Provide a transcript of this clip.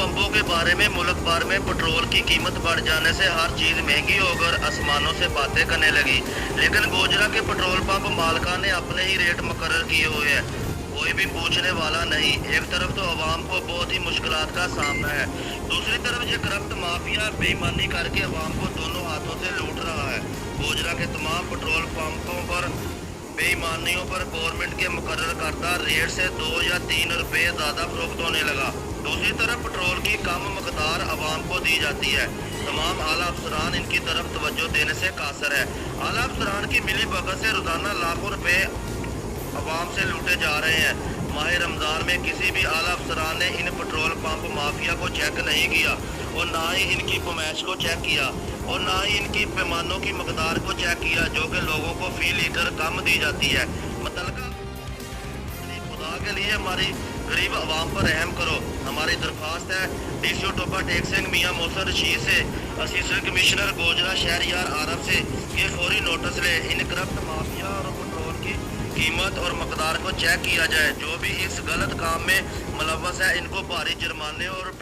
पंपों के बारे में मुल्क भर में पेट्रोल की कीमत बढ़ जाने से हर चीज़ महंगी होकर आसमानों से बातें करने लगी। लेकिन गोजरा के पेट्रोल पंप मालिका ने अपने ही रेट मुकर्रर किए हुए हैं, कोई भी पूछने वाला नहीं। एक तरफ तो आवाम को बहुत ही मुश्किलात का सामना है, दूसरी तरफ ये करप्ट माफिया बेईमानी करके आवाम को दोनों हाथों से लूट रहा है। गोजरा के तमाम पेट्रोल पंपों पर बेईमानियों पर गवर्नमेंट के मुकर्रर करदा रेट से 2 या 3 रुपए ज़्यादा फरोख्त होने लगा। दूसरी तरफ पेट्रोल की कम मकदार आवाम को दी जाती है। तमाम आला अफसरान इनकी तरफ तवज्जो देने से कासर है। आला अफसरान की मिली भगत से रोजाना लाखों रुपए आवाम से लूटे जा रहे हैं। माह रमज़ान में किसी भी आला अफसरान ने इन पेट्रोल पंप माफिया को चेक नहीं किया और ना ही इनकी फरमाइश को चेक किया और ना ही इनकी पैमानों की मकदार को चेक किया, जो कि लोगों को फी लीटर कम दी जाती है। मुतलका खुदा के लिए हमारी गरीब आवाम पर रहम करो। हमारी दरख्वास्त है DCO टोपा टेक सिंह मियाँ मोहसिन रशीद से, असिस्टेंट कमिश्नर गोजरा शहरियार आरफ से ये फौरी नोटिस ले। इन करप्ट माफिया और पेट्रोल की कीमत और मकदार को चेक किया जाए। जो भी इस गलत काम में मुलव्वस है इनको भारी जुर्माने और